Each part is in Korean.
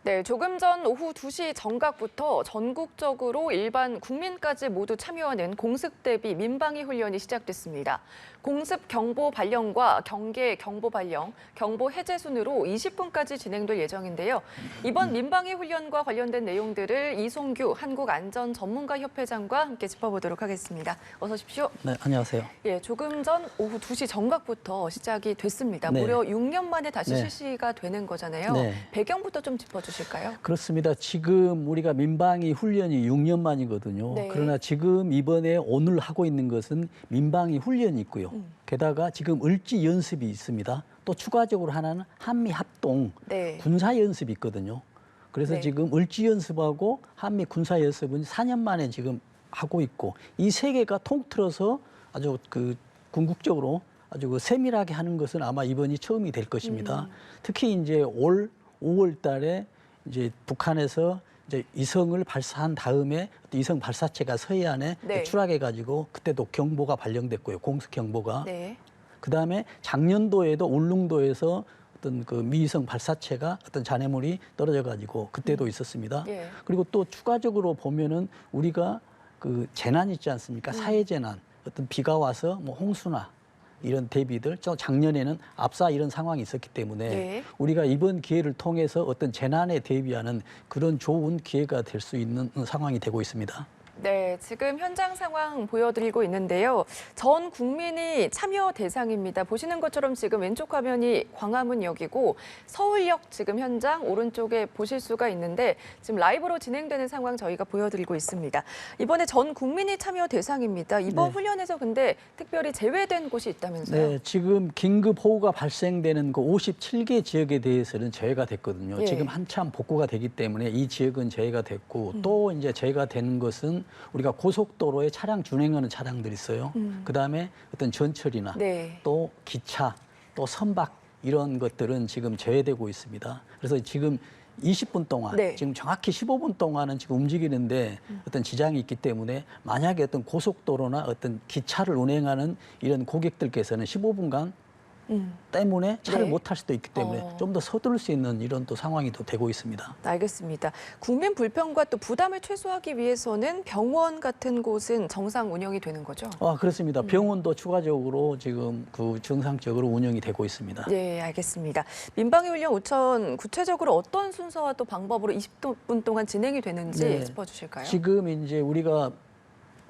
네, 조금 전 오후 2시 정각부터 전국적으로 일반 국민까지 모두 참여하는 공습 대비 민방위 훈련이 시작됐습니다. 공습 경보 발령과 경계 경보 발령, 경보 해제 순으로 20분까지 진행될 예정인데요. 이번 민방위 훈련과 관련된 내용들을 이송규 한국안전전문가협회장과 함께 짚어보도록 하겠습니다. 어서 오십시오. 네, 안녕하세요. 예, 조금 전 오후 2시 정각부터 시작이 됐습니다. 네. 무려 6년 만에 다시 네. 실시가 되는 거잖아요. 네. 배경부터 좀 짚어주실까요? 그렇습니다. 지금 우리가 민방위 훈련이 6년 만이거든요. 네. 그러나 지금 이번에 오늘 하고 있는 것은 민방위 훈련이 있고요. 게다가 지금 을지 연습이 있습니다. 또 추가적으로 하나는 한미 합동 네. 군사 연습이 있거든요. 그래서 네. 지금 을지 연습하고 한미 군사 연습은 4년 만에 지금 하고 있고 이 세 개가 통틀어서 아주 궁극적으로 아주 세밀하게 하는 것은 아마 이번이 처음이 될 것입니다. 특히 이제 올 5월 달에 이제 북한에서 이제 위성을 발사한 다음에 위성 발사체가 서해안에 네. 추락해가지고 그때도 경보가 발령됐고요. 공습 경보가. 네. 그다음에 작년도에도 울릉도에서 어떤 그 미위성 발사체가 어떤 잔해물이 떨어져가지고 그때도 있었습니다. 예. 그리고 또 추가적으로 보면은 우리가 그 재난 있지 않습니까? 사회 재난, 어떤 비가 와서 뭐 홍수나 이런 대비들, 작년에는 압사 이런 상황이 있었기 때문에 네. 우리가 이번 기회를 통해서 어떤 재난에 대비하는 그런 좋은 기회가 될 수 있는 상황이 되고 있습니다. 네, 지금 현장 상황 보여드리고 있는데요. 전 국민이 참여 대상입니다. 보시는 것처럼 지금 왼쪽 화면이 광화문역이고 서울역 지금 현장 오른쪽에 보실 수가 있는데 지금 라이브로 진행되는 상황 저희가 보여드리고 있습니다. 이번에 전 국민이 참여 대상입니다. 이번 네. 훈련에서 근데 특별히 제외된 곳이 있다면서요? 네, 지금 긴급 호우가 발생되는 그 57개 지역에 대해서는 제외가 됐거든요. 예. 지금 한참 복구가 되기 때문에 이 지역은 제외가 됐고 또 이제 제외가 되는 것은 우리가 고속도로에 차량 준행하는 차량들이 있어요. 그다음에 어떤 전철이나 네. 또 기차, 또 선박 이런 것들은 지금 제외되고 있습니다. 그래서 지금 20분 동안, 네. 지금 정확히 15분 동안은 지금 움직이는데 어떤 지장이 있기 때문에 만약에 어떤 고속도로나 어떤 기차를 운행하는 이런 고객들께서는 15분간 때문에 차를 네. 못 탈 수도 있기 때문에 좀 더 서두를 수 있는 이런 또 상황이 또 되고 있습니다. 알겠습니다. 국민 불편과 또 부담을 최소화하기 위해서는 병원 같은 곳은 정상 운영이 되는 거죠? 그렇습니다. 병원도 추가적으로 지금 정상적으로 운영이 되고 있습니다. 네, 알겠습니다. 민방위 훈련 5천 구체적으로 어떤 순서와 또 방법으로 20분 동안 진행이 되는지 네. 짚어주실까요? 지금 이제 우리가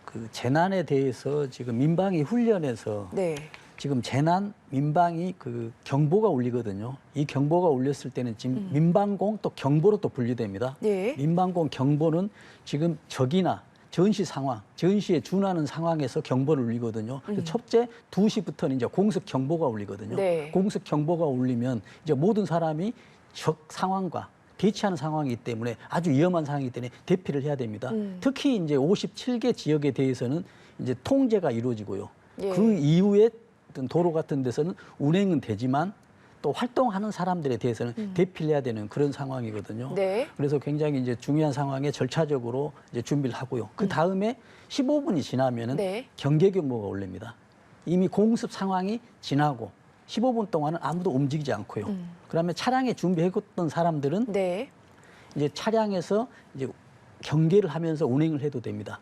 그 재난에 대해서 지금 민방위 훈련에서 네. 지금 재난 민방위 그 경보가 울리거든요. 이 경보가 울렸을 때는 지금 민방공 또 경보로 또 분류됩니다. 네. 민방공 경보는 지금 적이나 전시 상황, 전시에 준하는 상황에서 경보를 울리거든요. 첫째 2시부터는 이제 공습 경보가 울리거든요. 네. 공습 경보가 울리면 이제 모든 사람이 적 상황과 대치하는 상황이기 때문에 아주 위험한 상황이기 때문에 대피를 해야 됩니다. 특히 이제 57개 지역에 대해서는 이제 통제가 이루어지고요. 예. 그 이후에 어떤 도로 같은 데서는 운행은 되지만 또 활동하는 사람들에 대해서는 대피를 해야 되는 그런 상황이거든요. 네. 그래서 굉장히 이제 중요한 상황에 절차적으로 이제 준비를 하고요. 그 다음에 15분이 지나면은 네. 경계 경보가 울립니다. 이미 공습 상황이 지나고 15분 동안은 아무도 움직이지 않고요. 그러면 차량에 준비해뒀던 사람들은 네. 이제 차량에서 이제 경계를 하면서 운행을 해도 됩니다.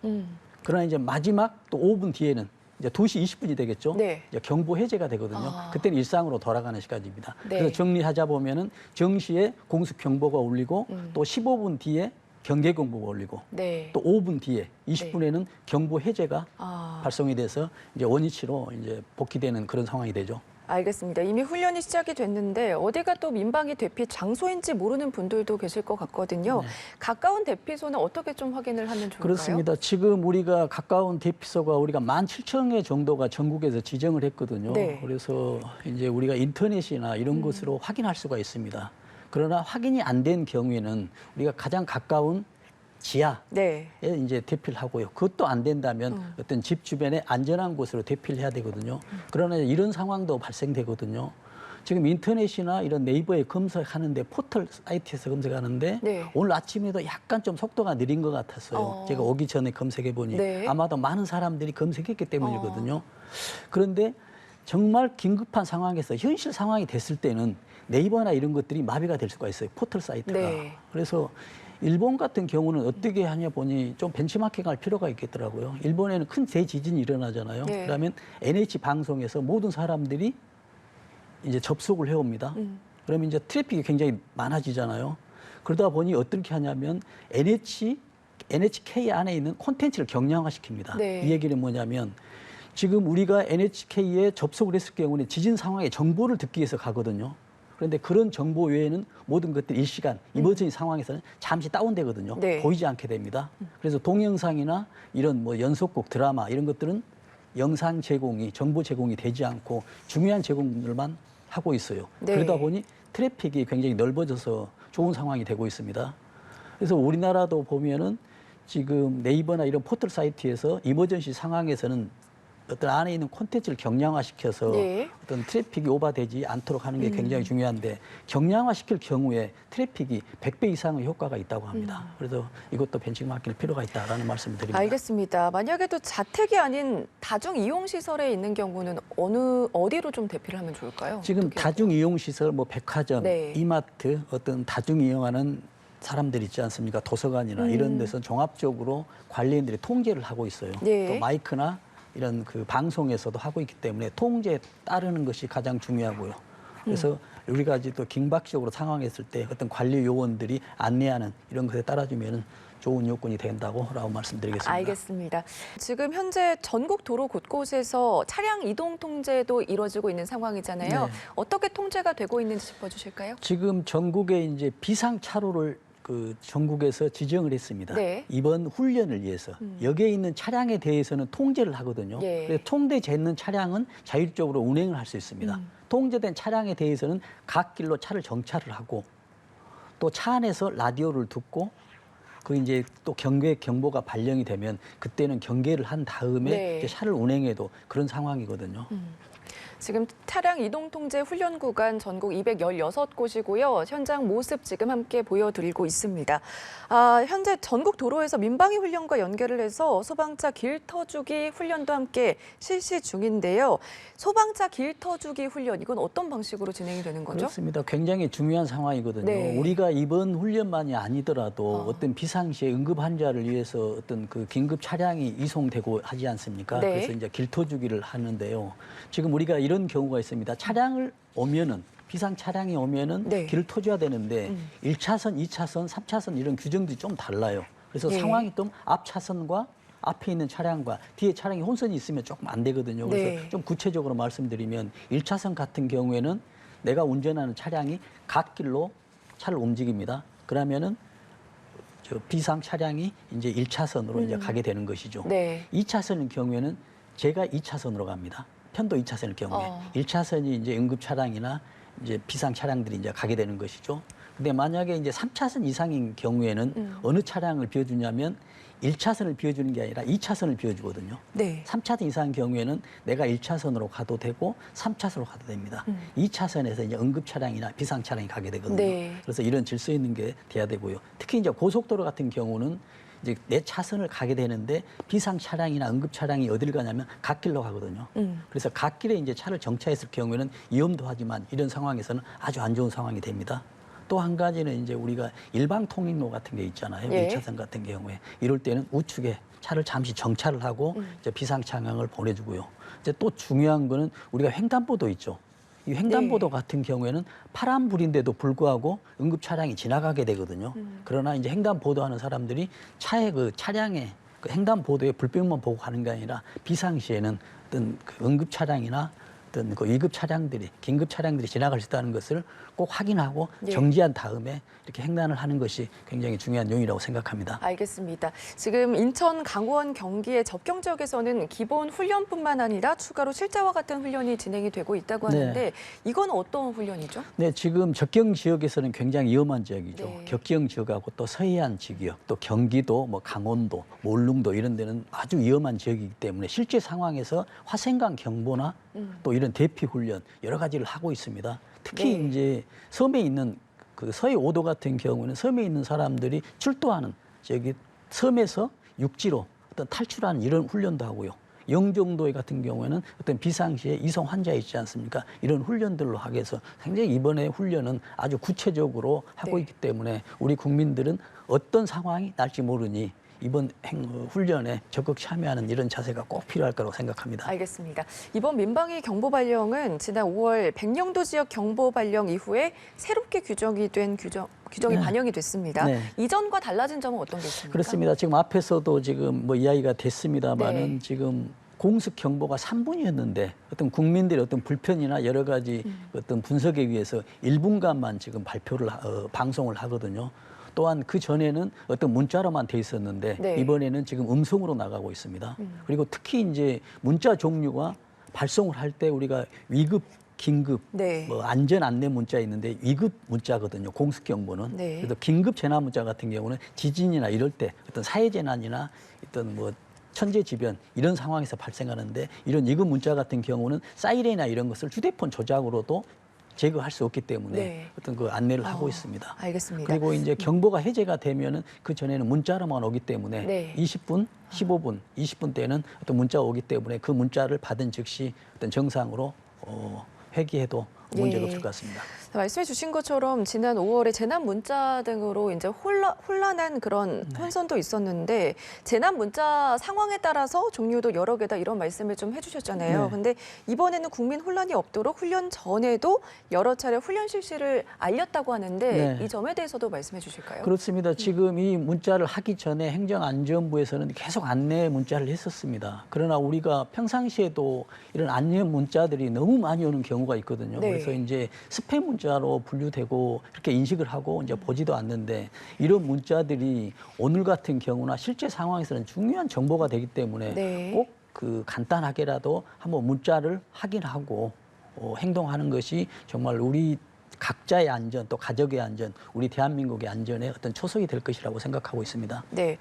그러나 이제 마지막 또 5분 뒤에는 이제 2시 20분이 되겠죠. 네. 이제 경보 해제가 되거든요. 그때는 일상으로 돌아가는 시간입니다. 네. 그래서 정리하자 보면은 정시에 공습 경보가 울리고 또 15분 뒤에 경계 경보가 울리고 네. 또 5분 뒤에 20분에는 경보 해제가 아. 발송이 돼서 이제 원위치로 이제 복귀되는 그런 상황이 되죠. 알겠습니다. 이미 훈련이 시작이 됐는데 어디가 또 민방위 대피 장소인지 모르는 분들도 계실 것 같거든요. 네. 가까운 대피소는 어떻게 좀 확인을 하면 좋을까요? 그렇습니다. 지금 우리가 가까운 대피소가 우리가 17,000개 정도가 전국에서 지정을 했거든요. 네. 그래서 이제 우리가 인터넷이나 이런 것으로 확인할 수가 있습니다. 그러나 확인이 안 된 경우에는 우리가 가장 가까운 지하에 네. 이제 대피를 하고요. 그것도 안 된다면 어떤 집 주변에 안전한 곳으로 대피를 해야 되거든요. 그러나 이런 상황도 발생되거든요. 지금 인터넷이나 이런 네이버에 검색하는데 포털 사이트에서 검색하는데 네. 오늘 아침에도 약간 좀 속도가 느린 것 같았어요. 제가 오기 전에 검색해 보니 네. 아마도 많은 사람들이 검색했기 때문이거든요. 그런데 정말 긴급한 상황에서 현실 상황이 됐을 때는 네이버나 이런 것들이 마비가 될 수가 있어요. 포털 사이트가. 네. 그래서 일본 같은 경우는 어떻게 하냐 보니 좀 벤치마킹할 필요가 있겠더라고요. 일본에는 큰 대지진이 일어나잖아요. 네. 그러면 NH 방송에서 모든 사람들이 이제 접속을 해옵니다. 그러면 이제 트래픽이 굉장히 많아지잖아요. 그러다 보니 어떻게 하냐면 NHK 안에 있는 콘텐츠를 경량화시킵니다. 네. 이 얘기는 뭐냐면 지금 우리가 NHK에 접속을 했을 경우는 지진 상황의 정보를 듣기 위해서 가거든요. 그런데 그런 정보 외에는 모든 것들이 일시간, 이머전시 상황에서는 잠시 다운되거든요. 네. 보이지 않게 됩니다. 그래서 동영상이나 이런 뭐 연속곡 드라마 이런 것들은 영상 제공이, 정보 제공이 되지 않고 중요한 제공들만 하고 있어요. 네. 그러다 보니 트래픽이 굉장히 넓어져서 좋은 상황이 되고 있습니다. 그래서 우리나라도 보면은 지금 네이버나 이런 포털 사이트에서 이머전시 상황에서는 어떤 안에 있는 콘텐츠를 경량화시켜서 네. 어떤 트래픽이 오버되지 않도록 하는 게 굉장히 중요한데 경량화시킬 경우에 트래픽이 100배 이상의 효과가 있다고 합니다. 그래서 이것도 벤치마킹할 필요가 있다라는 말씀을 드립니다. 알겠습니다. 만약에 또 자택이 아닌 다중 이용 시설에 있는 경우는 어디로 좀 대피를 하면 좋을까요? 지금 어떻게 다중 이용 시설, 뭐 백화점, 네. 이마트, 어떤 다중 이용하는 사람들 있지 않습니까? 도서관이나 이런 데서 종합적으로 관리인들이 통제를 하고 있어요. 네. 또 마이크나 이런 그 방송에서도 하고 있기 때문에 통제에 따르는 것이 가장 중요하고요. 그래서 우리가 이제 또 긴박적으로 상황했을 때 어떤 관리 요원들이 안내하는 이런 것에 따라주면 좋은 요건이 된다고라고 말씀드리겠습니다. 알겠습니다. 지금 현재 전국 도로 곳곳에서 차량 이동 통제도 이루어지고 있는 상황이잖아요. 네. 어떻게 통제가 되고 있는지 짚어주실까요? 지금 전국에 이제 비상 차로를 그 전국에서 지정을 했습니다. 네. 이번 훈련을 위해서 여기에 있는 차량에 대해서는 통제를 하거든요. 예. 그래서 통제되어 있는 차량은 자율적으로 운행을 할 수 있습니다. 통제된 차량에 대해서는 각 길로 차를 정차를 하고 또 차 안에서 라디오를 듣고 그 이제 또 경보가 발령이 되면 그때는 경계를 한 다음에 네. 이제 차를 운행해도 그런 상황이거든요. 지금 차량 이동 통제 훈련 구간 전국 216곳이고요. 현장 모습 지금 함께 보여드리고 있습니다. 현재 전국 도로에서 민방위 훈련과 연계를 해서 소방차 길 터주기 훈련도 함께 실시 중인데요. 소방차 길 터주기 훈련, 이건 어떤 방식으로 진행이 되는 거죠? 그렇습니다. 굉장히 중요한 상황이거든요. 네. 우리가 이번 훈련만이 아니더라도 어떤 비상시에 응급 환자를 위해서 어떤 그 긴급 차량이 이송되고 하지 않습니까? 네. 그래서 이제 길터주기를 하는데요. 지금 우리가 이런 경우가 있습니다. 차량을 오면은 비상 차량이 오면은 네. 길을 터줘야 되는데 1차선, 2차선, 3차선 이런 규정들이 좀 달라요. 그래서 네. 상황이 좀 앞 차선과 앞에 있는 차량과 뒤에 차량이 혼선이 있으면 조금 안 되거든요. 그래서 네. 좀 구체적으로 말씀드리면 1차선 같은 경우에는 내가 운전하는 차량이 각 길로 차를 움직입니다. 그러면은 저 비상 차량이 이제 1차선으로 이제 가게 되는 것이죠. 네. 2차선의 경우에는 제가 2차선으로 갑니다. 편도 2차선일 경우에 1차선이 이제 응급 차량이나 이제 비상 차량들이 이제 가게 되는 것이죠. 근데 만약에 이제 3차선 이상인 경우에는 어느 차량을 비워주냐면 1차선을 비워주는 게 아니라 2차선을 비워주거든요. 네. 3차선 이상인 경우에는 내가 1차선으로 가도 되고 3차선으로 가도 됩니다. 2차선에서 이제 응급 차량이나 비상 차량이 가게 되거든요. 네. 그래서 이런 질서 있는 게 돼야 되고요. 특히 이제 고속도로 같은 경우는 이제 내 차선을 가게 되는데 비상 차량이나 응급 차량이 어디를 가냐면 갓길로 가거든요. 그래서 갓길에 이제 차를 정차했을 경우에는 위험도 하지만 이런 상황에서는 아주 안 좋은 상황이 됩니다. 또 한 가지는 이제 우리가 일방 통행로 같은 게 있잖아요. 예. 1차선 같은 경우에 이럴 때는 우측에 차를 잠시 정차를 하고 이제 비상 차량을 보내주고요. 이제 또 중요한 거는 우리가 횡단보도 있죠. 이 횡단보도 네. 같은 경우에는 파란불인데도 불구하고 응급 차량이 지나가게 되거든요. 그러나 이제 횡단보도 하는 사람들이 차의 그 차량의 그 횡단보도의 불빛만 보고 가는 게 아니라 비상시에는 어떤 그 응급 차량이나 어떤 그 위급 차량들이, 긴급 차량들이 지나갈 수 있다는 것을 꼭 확인하고 예. 정지한 다음에 이렇게 횡단을 하는 것이 굉장히 중요한 요인이라고 생각합니다. 알겠습니다. 지금 인천, 강원, 경기의 접경 지역에서는 기본 훈련뿐만 아니라 추가로 실제와 같은 훈련이 진행이 되고 있다고 네. 하는데 이건 어떤 훈련이죠? 네, 지금 접경 지역에서는 굉장히 위험한 지역이죠. 네. 격경 지역하고 또 서해안 지역, 또 경기도, 뭐 강원도, 뭐 울릉도 이런 데는 아주 위험한 지역이기 때문에 실제 상황에서 화생강 경보나 또 이런 대피 훈련 여러 가지를 하고 있습니다. 특히 네. 이제 섬에 있는 그 서해 5도 같은 경우는 섬에 있는 사람들이 출도하는 저기 섬에서 육지로 어떤 탈출하는 이런 훈련도 하고요. 영종도에 같은 경우에는 어떤 비상시에 이송 환자 있지 않습니까? 이런 훈련들로 하기 위해서 굉장히 이번에 훈련은 아주 구체적으로 하고 네. 있기 때문에 우리 국민들은 어떤 상황이 날지 모르니 이번 훈련에 적극 참여하는 이런 자세가 꼭 필요할 거라고 생각합니다. 알겠습니다. 이번 민방위 경보 발령은 지난 5월 백령도 지역 경보 발령 이후에 새롭게 규정이 된 규정이 네. 반영이 됐습니다. 네. 이전과 달라진 점은 어떤 게 있습니까? 그렇습니다. 지금 앞에서도 지금 뭐 이야기가 됐습니다만은 네. 지금 공습 경보가 3분이었는데 어떤 국민들의 어떤 불편이나 여러 가지 어떤 분석에 의해서 1분간만 지금 발표를 방송을 하거든요. 또한 그 전에는 어떤 문자로만 돼 있었는데 네. 이번에는 지금 음성으로 나가고 있습니다. 그리고 특히 이제 문자 종류가 발송을 할 때 우리가 위급, 긴급, 네. 뭐 안전 안내 문자 있는데 위급 문자거든요. 공습 경보는. 네. 그래서 긴급 재난 문자 같은 경우는 지진이나 이럴 때 어떤 사회 재난이나 어떤 뭐 천재지변 이런 상황에서 발생하는데 이런 위급 문자 같은 경우는 사이렌이나 이런 것을 휴대폰 조작으로도 제거할 수 없기 때문에 네. 어떤 그 안내를 하고 있습니다. 알겠습니다. 그리고 이제 경보가 해제가 되면은 그 전에는 문자로만 오기 때문에 네. 20분, 15분, 20분 때는 어떤 문자가 오기 때문에 그 문자를 받은 즉시 어떤 정상으로 회귀해도 문제가 예. 없을 것 같습니다. 말씀해 주신 것처럼 지난 5월에 재난 문자 등으로 이제 혼란한 그런 혼선도 있었는데 재난 문자 상황에 따라서 종류도 여러 개다 이런 말씀을 좀 해주셨잖아요. 네. 근데 이번에는 국민 혼란이 없도록 훈련 전에도 여러 차례 훈련 실시를 알렸다고 하는데 네. 이 점에 대해서도 말씀해 주실까요? 그렇습니다. 지금 이 문자를 하기 전에 행정안전부에서는 계속 안내 문자를 했었습니다. 그러나 우리가 평상시에도 이런 안내 문자들이 너무 많이 오는 경우가 있거든요. 네. 그래서 이제 스팸 문자로 분류되고 이렇게 인식을 하고 이제 보지도 않는데 이런 문자들이 오늘 같은 경우나 실제 상황에서는 중요한 정보가 되기 때문에 네. 꼭 그 간단하게라도 한번 문자를 확인하고 행동하는 것이 정말 우리 각자의 안전 또 가족의 안전, 우리 대한민국의 안전에 어떤 초석이 될 것이라고 생각하고 있습니다. 네.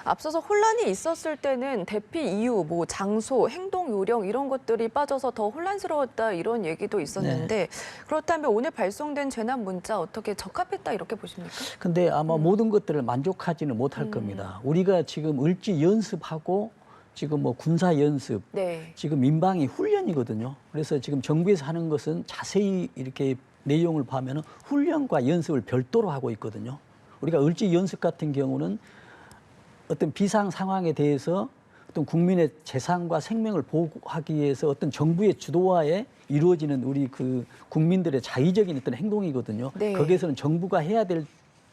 앞서서 혼란이 있었을 때는 대피 이유, 뭐 장소, 행동 요령 이런 것들이 빠져서 더 혼란스러웠다 이런 얘기도 있었는데 그렇다면 오늘 발송된 재난 문자 어떻게 적합했다 이렇게 보십니까? 근데 아마 모든 것들을 만족하지는 못할 겁니다. 우리가 지금 을지 연습하고 지금 뭐 군사 연습, 네. 지금 민방위 훈련이거든요. 그래서 지금 정부에서 하는 것은 자세히 이렇게 내용을 보면은 훈련과 연습을 별도로 하고 있거든요. 우리가 을지 연습 같은 경우는 어떤 비상 상황에 대해서 어떤 국민의 재산과 생명을 보호하기 위해서 어떤 정부의 주도하에 이루어지는 우리 그 국민들의 자의적인 어떤 행동이거든요. 네. 거기에서는 정부가 해야 될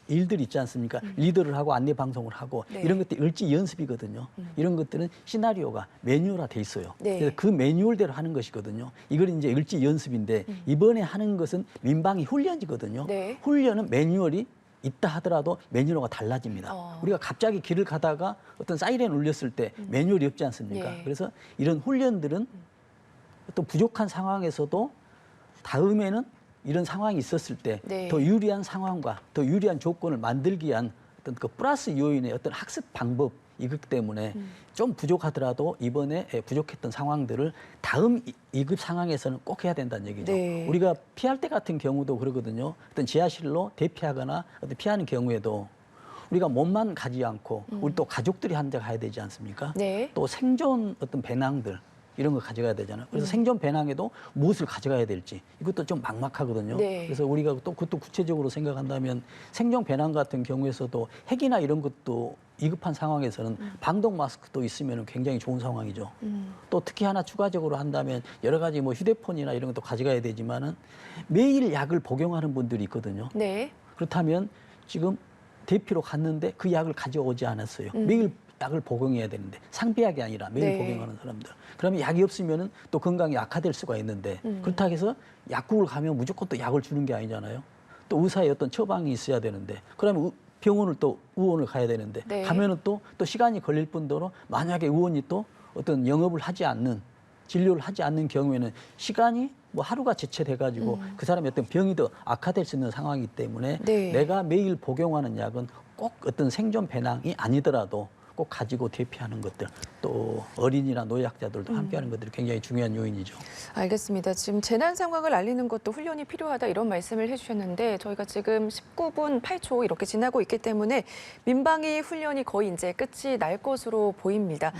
일들이 있지 않습니까? 리더를 하고 안내 방송을 하고 네. 이런 것들이 을지 연습이거든요. 이런 것들은 시나리오가 매뉴얼화 돼 있어요. 네. 그래서 그 매뉴얼대로 하는 것이거든요. 이걸 이제 을지 연습인데 이번에 하는 것은 민방위 훈련이거든요. 네. 훈련은 매뉴얼이 있다 하더라도 매뉴얼과 달라집니다. 우리가 갑자기 길을 가다가 어떤 사이렌 울렸을 때 매뉴얼이 없지 않습니까? 예. 그래서 이런 훈련들은 또 부족한 상황에서도 다음에는 이런 상황이 있었을 때 네. 더 유리한 상황과 더 유리한 조건을 만들기 위한 어떤 그 플러스 요인의 어떤 학습 방법이기 때문에 좀 부족하더라도 이번에 부족했던 상황들을 다음 2급 상황에서는 꼭 해야 된다는 얘기죠. 네. 우리가 피할 때 같은 경우도 그러거든요. 어떤 지하실로 대피하거나 어떤 피하는 경우에도 우리가 몸만 가지 않고 우리 또 가족들이 한 데 가야 되지 않습니까? 네. 또 생존 어떤 배낭들 이런 거 가져가야 되잖아요. 그래서 생존 배낭에도 무엇을 가져가야 될지 이것도 좀 막막하거든요. 네. 그래서 우리가 또 그것도 구체적으로 생각한다면 생존 배낭 같은 경우에서도 핵이나 이런 것도 위급한 상황에서는 방독 마스크도 있으면 굉장히 좋은 상황이죠. 또 특히 하나 추가적으로 한다면 여러 가지 뭐 휴대폰이나 이런 것도 가져가야 되지만은 매일 약을 복용하는 분들이 있거든요. 네. 그렇다면 지금 대피로 갔는데 그 약을 가져오지 않았어요. 매일 약을 복용해야 되는데 상비약이 아니라 매일 네. 복용하는 사람들. 그러면 약이 없으면은 또 건강이 악화될 수가 있는데 그렇다고 해서 약국을 가면 무조건 또 약을 주는 게 아니잖아요. 또 의사의 어떤 처방이 있어야 되는데 그러면 병원을 또 의원을 가야 되는데 네. 가면은 또 시간이 걸릴 뿐더러 만약에 의원이 또 어떤 영업을 하지 않는 진료를 하지 않는 경우에는 시간이 뭐 하루가 지체돼 가지고 그 사람의 어떤 병이 더 악화될 수 있는 상황이기 때문에 네. 내가 매일 복용하는 약은 꼭 어떤 생존 배낭이 아니더라도 꼭 가지고 대피하는 것들, 또 어린이나 노약자들도 함께하는 것들이 굉장히 중요한 요인이죠. 알겠습니다. 지금 재난 상황을 알리는 것도 훈련이 필요하다 이런 말씀을 해주셨는데 저희가 지금 19분 8초 이렇게 지나고 있기 때문에 민방위 훈련이 거의 이제 끝이 날 것으로 보입니다.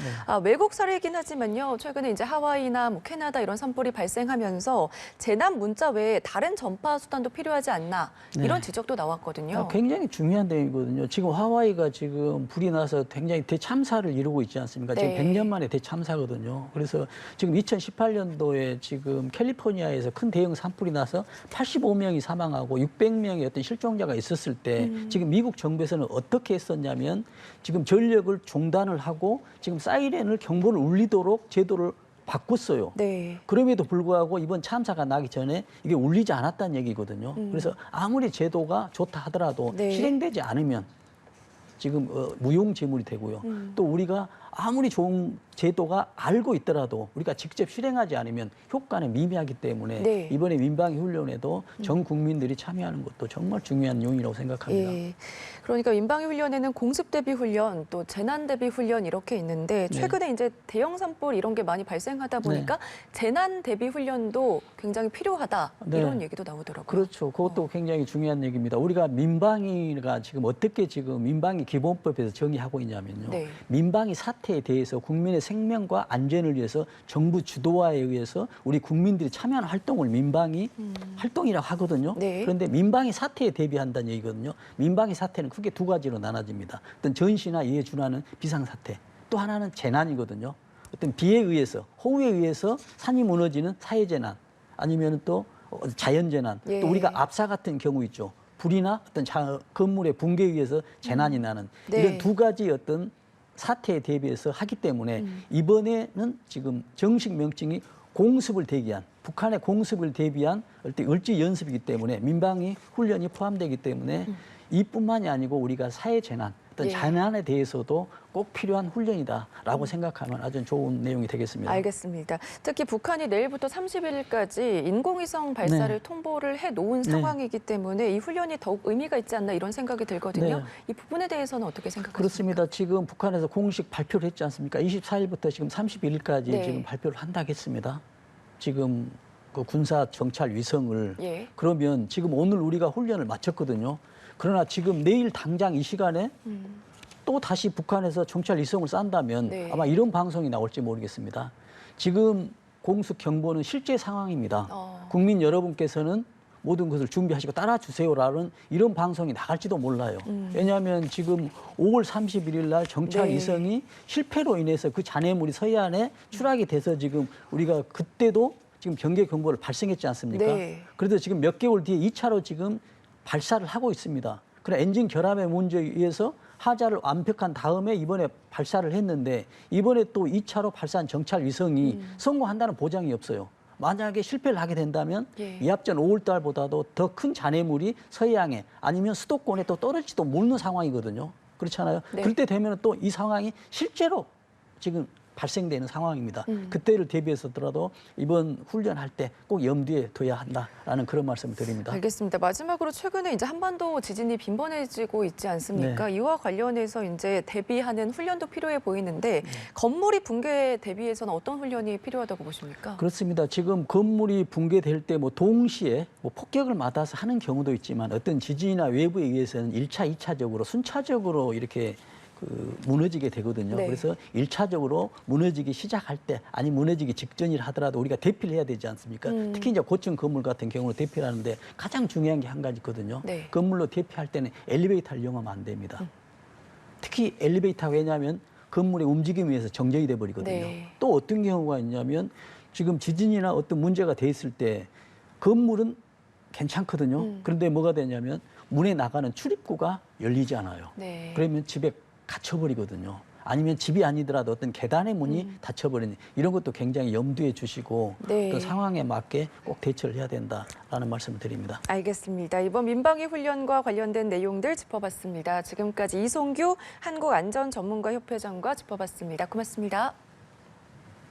외국 사례이긴 하지만요. 최근에 이제 하와이나 뭐 캐나다 이런 산불이 발생하면서 재난 문자 외에 다른 전파 수단도 필요하지 않나 이런 지적도 나왔거든요. 굉장히 중요한 내용이거든요. 지금 하와이가 지금 불이 나서 굉장히 대참사를 이루고 있지 않습니까? 지금 100년 만에 대참사거든요. 그래서 지금 2018년도에 지금 캘리포니아에서 큰 대형 산불이 나서 85명이 사망하고 600명의 어떤 실종자가 있었을 때 지금 미국 정부에서는 어떻게 했었냐면 지금 전력을 중단을 하고 지금 사이렌을 경보를 울리도록 제도를 바꿨어요. 네. 그럼에도 불구하고 이번 참사가 나기 전에 이게 울리지 않았다는 얘기거든요. 그래서 아무리 제도가 좋다 하더라도 네. 실행되지 않으면 지금 무용지물이 되고요. 또 우리가 아무리 좋은 제도가 알고 있더라도 우리가 직접 실행하지 않으면 효과는 미미하기 때문에 네. 이번에 민방위 훈련에도 전 국민들이 참여하는 것도 정말 중요한 요인이라고 생각합니다. 예. 그러니까 민방위 훈련에는 공습 대비 훈련, 또 재난 대비 훈련 이렇게 있는데 최근에 이제 대형 산불 이런 게 많이 발생하다 보니까 재난 대비 훈련도 굉장히 필요하다 이런 얘기도 나오더라고요. 그렇죠. 그것도 굉장히 중요한 얘기입니다. 우리가 민방위가 지금 어떻게 지금 민방위 기본법에서 정의하고 있냐면요. 민방위 사태에 대해서 국민의 생명과 안전을 위해서 정부 주도화에 의해서 우리 국민들이 참여하는 활동을 민방위 활동이라고 하거든요. 그런데 민방위 사태에 대비한다는 얘기거든요. 민방위 사태는 크게 두 가지로 나눠집니다. 어떤 전시나 이에 준하는 비상사태, 또 하나는 재난이거든요. 어떤 비에 의해서, 호우에 의해서 산이 무너지는 사회재난, 아니면 또 자연재난, 또 우리가 압사 같은 경우 있죠. 불이나 어떤 건물의 붕괴에 의해서 재난이 나는 이런 두 가지 어떤 사태에 대비해서 하기 때문에 이번에는 지금 정식 명칭이 공습을 대기한, 북한의 공습을 대비한 을지 연습이기 때문에 민방위 훈련이 포함되기 때문에 이뿐만이 아니고 우리가 사회재난, 어떤 재난에 대해서도 꼭 필요한 훈련이다라고 생각하면 아주 좋은 내용이 되겠습니다. 알겠습니다. 특히 북한이 내일부터 31일까지 인공위성 발사를 통보를 해놓은 상황이기 때문에 이 훈련이 더욱 의미가 있지 않나 이런 생각이 들거든요. 이 부분에 대해서는 어떻게 생각하십니까? 그렇습니다. 지금 북한에서 공식 발표를 했지 않습니까? 24일부터 지금 31일까지 지금 발표를 한다고 했습니다. 지금 그 군사 정찰 위성을 그러면 지금 오늘 우리가 훈련을 마쳤거든요. 그러나 지금 내일 당장 이 시간에 또 다시 북한에서 정찰 위성을 싼다면 아마 이런 방송이 나올지 모르겠습니다. 지금 공습 경보는 실제 상황입니다. 국민 여러분께서는 모든 것을 준비하시고 따라주세요라는 이런 방송이 나갈지도 몰라요. 왜냐하면 지금 5월 31일 날 정찰 위성이 실패로 인해서 그 잔해물이 서해안에 추락이 돼서 지금 우리가 그때도 지금 경계 경보를 발생했지 않습니까? 그래도 지금 몇 개월 뒤에 2차로 지금 발사를 하고 있습니다. 그래 엔진 결함의 문제에 의해서 하자를 완벽한 다음에 이번에 발사를 했는데 이번에 또 2차로 발사한 정찰 위성이 성공한다는 보장이 없어요. 만약에 실패를 하게 된다면 이합전 5월 달보다도 더 큰 잔해물이 서해안에 아니면 수도권에 또 떨어질지도 모르는 상황이거든요. 그렇잖아요. 그럴 때 되면 또 이 상황이 실제로 지금 발생되는 상황입니다. 그때를 대비해서더라도 이번 훈련할 때 꼭 염두에 둬야 한다라는 그런 말씀을 드립니다. 알겠습니다. 마지막으로 최근에 이제 한반도 지진이 빈번해지고 있지 않습니까? 이와 관련해서 이제 대비하는 훈련도 필요해 보이는데 건물이 붕괴에 대비해서는 어떤 훈련이 필요하다고 보십니까? 그렇습니다. 지금 건물이 붕괴될 때 뭐 동시에 뭐 폭격을 맞아서 하는 경우도 있지만 어떤 지진이나 외부에 의해서는 1차, 2차적으로 순차적으로 이렇게 무너지게 되거든요. 그래서 1차적으로 무너지기 시작할 때 아니 무너지기 직전이라 하더라도 우리가 대피를 해야 되지 않습니까? 특히 이제 고층 건물 같은 경우는 대피를 하는데 가장 중요한 게 한 가지 있거든요. 건물로 대피할 때는 엘리베이터를 이용하면 안 됩니다. 특히 엘리베이터가 왜냐하면 건물의 움직임에 의해서 정전이 돼 버리거든요. 또 어떤 경우가 있냐면 지금 지진이나 어떤 문제가 돼 있을 때 건물은 괜찮거든요. 그런데 뭐가 되냐면 문에 나가는 출입구가 열리지 않아요. 그러면 집에 갇혀버리거든요. 아니면 집이 아니더라도 어떤 계단의 문이 닫혀버리는 이런 것도 굉장히 염두에 주시고 그 상황에 맞게 꼭 대처를 해야 된다라는 말씀을 드립니다. 알겠습니다. 이번 민방위 훈련과 관련된 내용들 짚어봤습니다. 지금까지 이송규 한국안전전문가협회장과 짚어봤습니다. 고맙습니다.